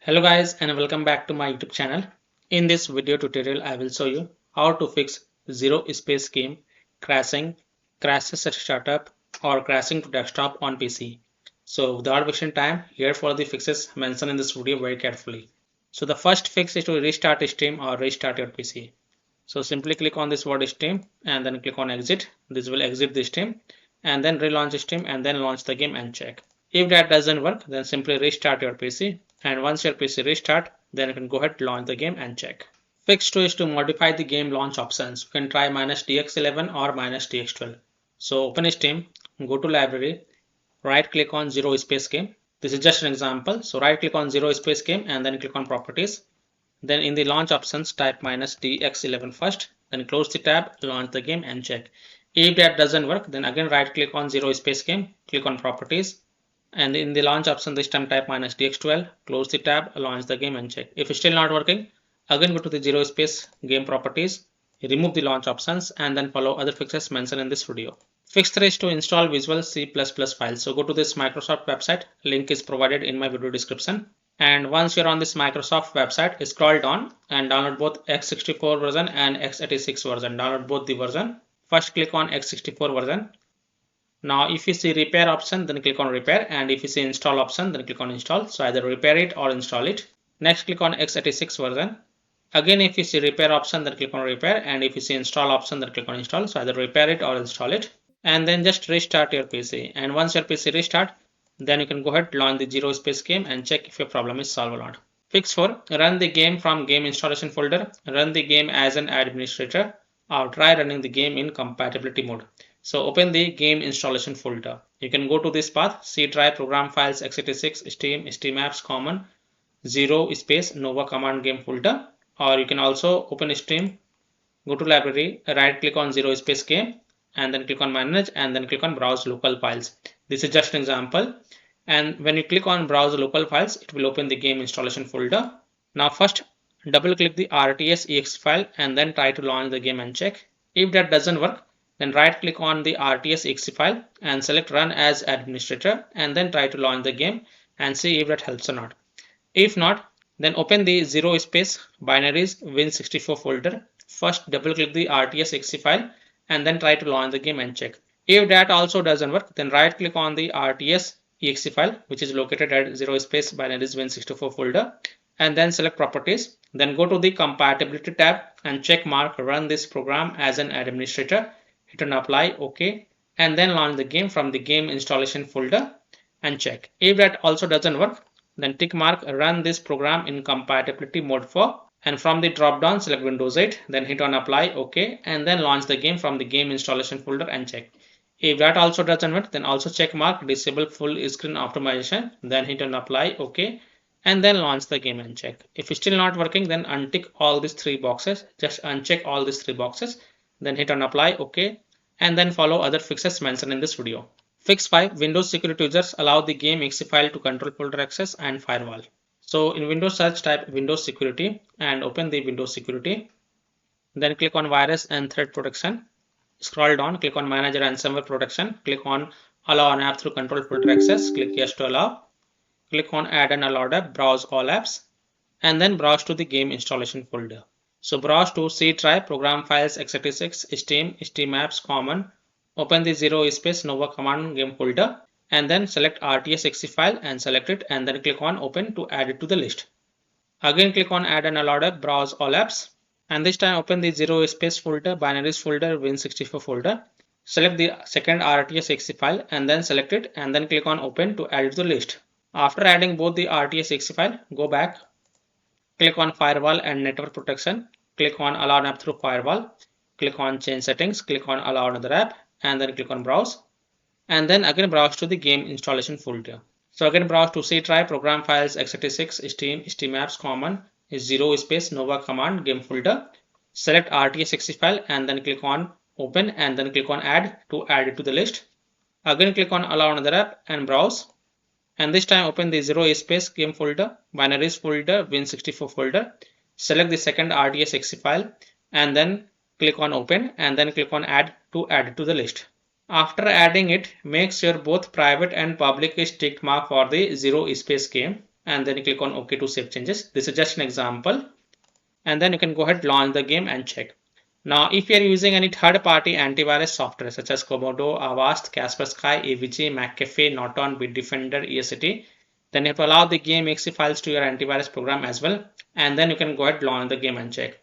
Hello guys and welcome back to my YouTube channel. In this video tutorial I will show you how to fix zero space game crashing, crashes at startup or crashing to desktop on PC. So without wasting time, here for the fixes mentioned in this video very carefully. So the first fix is to restart Steam or restart your PC. So simply click on this word Steam and then click on exit. This will exit the Steam and then relaunch Steam and then launch the game and check. If that doesn't work, then simply restart your PC, and once your PC restart, then you can go ahead, launch the game and check. Fix 2 is to modify the game launch options. You can try -dx11 or -dx12. So open Steam, go to library, right click on zero space game. This is just an example. So right click on zero space game and then click on properties. Then in the launch options, type -dx11 first, then close the tab, launch the game and check. If that doesn't work, then again right click on zero space game, click on properties, and in the launch option this time type -dx12, close the tab, launch the game and check. If it's still not working, again go to the zero space game properties, remove the launch options and then follow other fixes mentioned in this video. Fix 3 is to install Visual C++ files. So go to this Microsoft website, link is provided in my video description. And once you're on this Microsoft website, scroll down and download both x64 version and x86 version. Download both the version. First click on x64 version. Now if you see repair option, then click on repair, and if you see install option, then click on install. So either repair it or install it. Next click on x86 version. Again if you see repair option, then click on repair, and if you see install option, then click on install. So either repair it or install it, and then just restart your PC. And once your PC restart, then you can go ahead, launch the zero space game and check if your problem is solved or not. Fix 4, run the game from game installation folder. Run the game as an administrator or try running the game in compatibility mode. So open the game installation folder. You can go to this path, C drive, program files, x86, Steam, Steam apps, common, zero space, Nova command game folder. Or you can also open Steam, go to library, right click on zero space game and then click on manage and then click on browse local files. This is just an example. And when you click on browse local files, it will open the game installation folder. Now first double click the RTS.exe file and then try to launch the game and check. If that doesn't work, then right click on the RTS.exe file and select run as administrator and then try to launch the game and see if that helps or not. If not, then open the zero space binaries win64 folder. First double click the RTS.exe file and then try to launch the game and check. If that also doesn't work, then right click on the RTS.exe file, which is located at zero space binaries win64 folder, and then select properties. Then go to the compatibility tab and check mark run this program as an administrator. Hit on apply, OK, and then launch the game from the game installation folder and check. If that also doesn't work, then tick mark run this program in compatibility mode for, and from the drop down select Windows 8, then hit on apply, OK, and then launch the game from the game installation folder and check. If that also doesn't work, then also check mark disable full screen optimization, then hit on apply, OK, and then launch the game and check. If it's still not working, then untick all these three boxes, just uncheck all these three boxes, then hit on apply, OK, and then follow other fixes mentioned in this video. Fix 5, Windows security users allow the game exe file to control folder access and firewall. So in Windows search type Windows security and open the Windows security. Then click on virus and threat protection. Scroll down, click on manage ransomware protection. Click on allow an app through control folder access. Click yes to allow. Click on add an allowed app, browse all apps, and then browse to the game installation folder. So browse to C drive, program files, x86, Steam, Steam apps, common. Open the zero space Nova command game folder and then select RTS.exe file and select it and then click on open to add it to the list. Again click on add an allowed app, browse all apps, and this time open the zero space folder, binaries folder, win64 folder. Select the second RTS.exe file and then select it and then click on open to add it to the list. After adding both the RTS.exe file, go back. Click on firewall and network protection. Click on allow an app through firewall. Click on change settings. Click on allow another app and then click on browse. And then again browse to the game installation folder. So again browse to C drive, program files, x86, Steam, Steam apps, common, is zero space Nova command game folder. Select RTS.exe file and then click on open and then click on add to add it to the list. Again click on allow another app and browse. And this time open the zero space game folder, binaries folder, win64 folder. Select the second RTS.exe file and then click on open and then click on add to add it to the list. After adding it, make sure both private and public is ticked mark for the zero space game. and then you click on OK to save changes. This is just an example, and then you can go ahead, launch the game and check. Now, if you are using any third-party antivirus software such as Komodo, Avast, Kaspersky, AVG, McAfee, Norton, Bitdefender, ESCT, then you have to allow the game exe files to your antivirus program as well, and then you can go ahead, launch the game and check.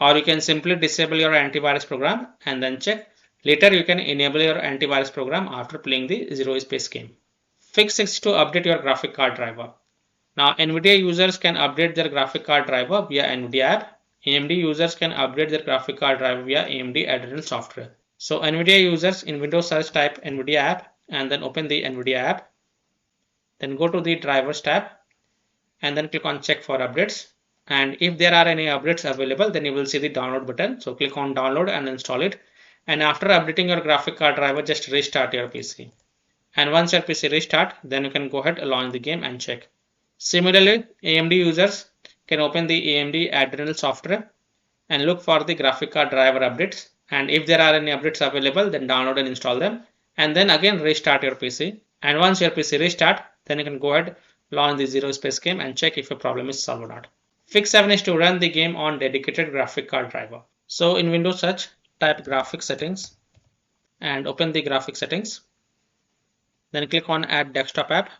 Or you can simply disable your antivirus program and then check. Later, you can enable your antivirus program after playing the ZeroSpace game. Fix 6 to update your graphic card driver. Now, NVIDIA users can update their graphic card driver via NVIDIA app. AMD users can update their graphic card driver via AMD Adrenal software. So, NVIDIA users in Windows search type NVIDIA app and then open the NVIDIA app. Then go to the drivers tab and then click on check for updates. And if there are any updates available, then you will see the download button. So, click on download and install it. And after updating your graphic card driver, just restart your PC. And once your PC restart, then you can go ahead and launch the game and check. Similarly, AMD users can open the AMD Adrenal software and look for the graphic card driver updates. And if there are any updates available, then download and install them. And then again restart your PC. And once your PC restart, then you can go ahead, launch the ZeroSpace game and check if your problem is solved or not. Fix 7 is to run the game on dedicated graphic card driver. So in Windows search, type graphics settings and open the graphics settings. Then click on add desktop app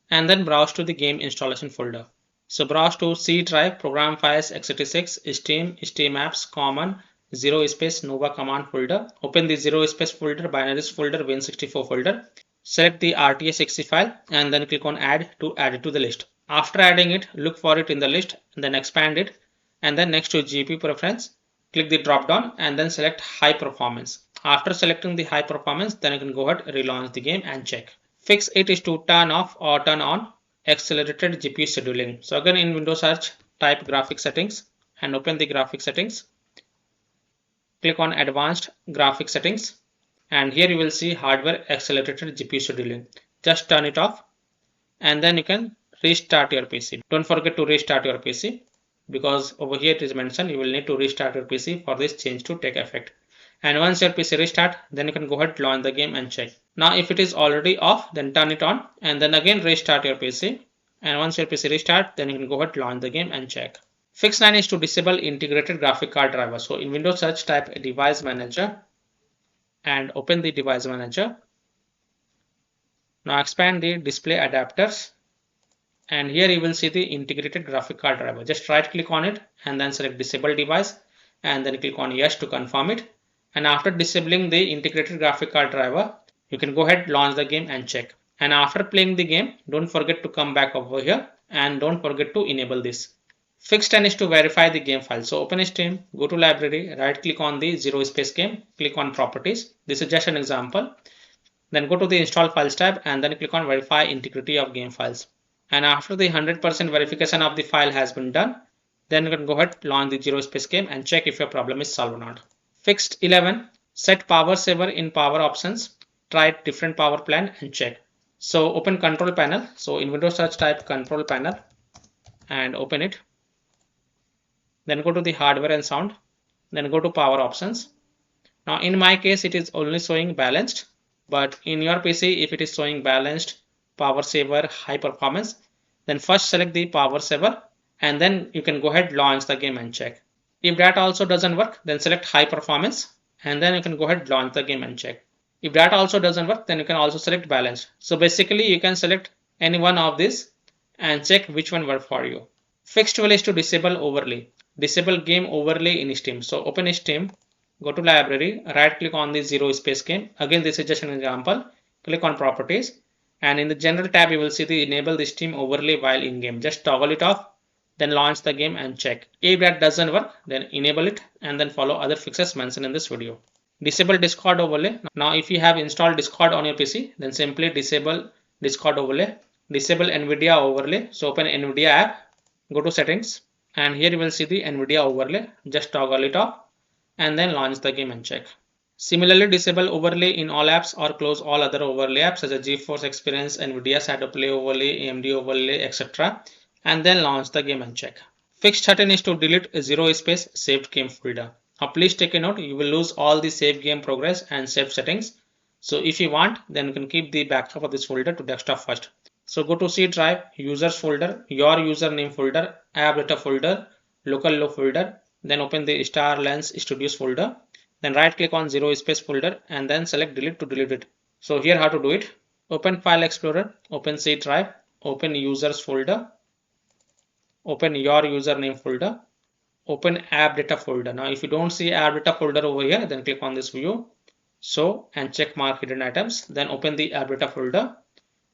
and then browse to the game installation folder. So browse to C drive, program files, x86, Steam, Steam apps, common, ZeroSpace, Nova command folder. Open the ZeroSpace folder, binaries folder, Win64 folder. Select the RTS.exe file and then click on add to add it to the list. After adding it, look for it in the list and then expand it. And then next to GPU preference, click the drop down and then select high performance. After selecting the high performance, then you can go ahead, relaunch the game and check. Fix 8 is to turn off or turn on accelerated GPU scheduling. So again in Windows search, type graphics settings and open the graphics settings. Click on advanced graphics settings and here you will see hardware accelerated GPU scheduling. Just turn it off and then you can restart your PC. Don't forget to restart your PC because over here it is mentioned you will need to restart your PC for this change to take effect. And once your PC restart, then you can go ahead, launch the game and check. Now if it is already off, then turn it on and then again restart your PC. And once your PC restart, then you can go ahead, launch the game and check. Fix 9 is to disable integrated graphic card driver. So in Windows search, type device manager and open the device manager. Now expand the display adapters and here you will see the integrated graphic card driver. Just right click on it and then select disable device and then click on yes to confirm it. And after disabling the integrated graphic card driver, you can go ahead, launch the game and check. And after playing the game, don't forget to come back over here and don't forget to enable this. Fix 10 is to verify the game file. So open Steam, go to library, right click on the ZeroSpace game, click on properties. This is just an example. Then go to the install files tab and then click on verify integrity of game files. And after the 100% verification of the file has been done, then you can go ahead, launch the ZeroSpace game and check if your problem is solved or not. Fixed 11, set power saver in power options, try different power plan and check. So open control panel. So in Windows search, type control panel and open it. Then go to the hardware and sound, then go to power options. Now in my case, it is only showing balanced, but in your PC, if it is showing balanced, power saver, high performance, then first select the power saver and then you can go ahead, launch the game and check. If that also doesn't work, then select high performance and then you can go ahead, launch the game and check. If that also doesn't work, then you can also select balanced. So basically you can select any one of these and check which one works for you. Fix 12 is to disable overlay. Disable game overlay in Steam. So open Steam, go to library, right click on the ZeroSpace game. Again, this is just an example. Click on properties and in the general tab, you will see the enable the Steam overlay while in game. Just toggle it off. Then launch the game and check. If that doesn't work, then enable it and then follow other fixes mentioned in this video. Disable Discord overlay. Now if you have installed Discord on your PC, then simply disable Discord overlay. Disable NVIDIA overlay. So open NVIDIA app, go to settings and here you will see the NVIDIA overlay. Just toggle it off and then launch the game and check. Similarly, disable overlay in all apps or close all other overlay apps such as GeForce Experience, NVIDIA Shadow Play overlay, AMD overlay, etc. and then launch the game and check. Fix 13 is to delete ZeroSpace saved game folder. Now please take a note, you will lose all the save game progress and saved settings. So if you want, then you can keep the backup of this folder to desktop first. So go to C drive, users folder, your username folder, app data folder, local low folder, then open the star lens studios folder, then right click on ZeroSpace folder and then select delete to delete it. So here how to do it. Open file explorer, open C drive, open users folder, open your username folder, open app data folder. Now if you don't see app data folder over here, then click on this view, show and check mark hidden items, then open the app data folder,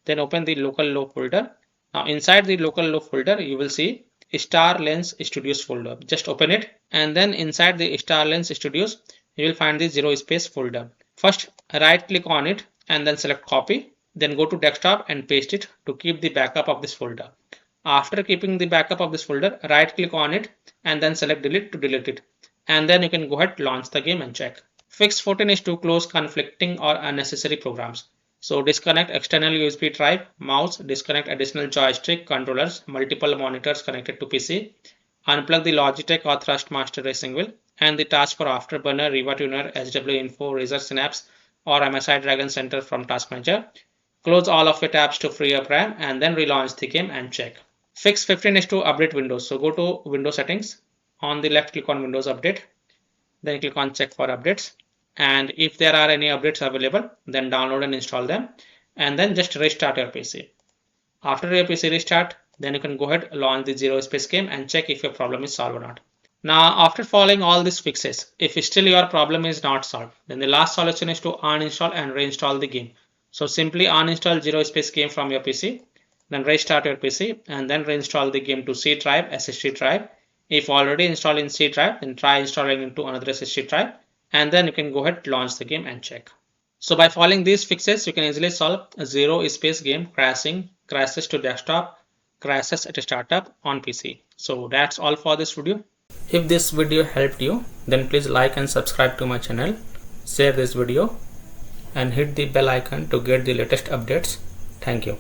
then open the local low folder. Now inside the local low folder you will see star lens studios folder. Just open it and then inside the star lens studios you will find the ZeroSpace folder. First right click on it and then select copy, then go to desktop and paste it to keep the backup of this folder. After keeping the backup of this folder, right click on it and then select delete to delete it, and then you can go ahead, launch the game and check. Fix 14 is to close conflicting or unnecessary programs. So disconnect external USB drive, mouse, disconnect additional joystick, controllers, multiple monitors connected to PC, unplug the Logitech or Thrustmaster racing wheel, and the task for Afterburner, Riva Tuner, SW Info, Razer Synapse, or MSI Dragon Center from Task Manager. Close all of your tabs to free up RAM and then relaunch the game and check. Fix 15 is to update Windows. So go to Windows settings. On the left, click on Windows Update. Then click on check for updates. And if there are any updates available, then download and install them. And then just restart your PC. After your PC restart, then you can go ahead, launch the ZeroSpace game and check if your problem is solved or not. Now, after following all these fixes, if still your problem is not solved, then the last solution is to uninstall and reinstall the game. So simply uninstall ZeroSpace game from your PC, then restart your PC and then reinstall the game to C drive, SSD drive. If already installed in C drive, then try installing into another SSD drive and then you can go ahead, launch the game and check. So by following these fixes, you can easily solve a ZeroSpace game crashing, crashes to desktop, crashes at startup on PC. So that's all for this video. If this video helped you, then please like and subscribe to my channel, share this video and hit the bell icon to get the latest updates. Thank you.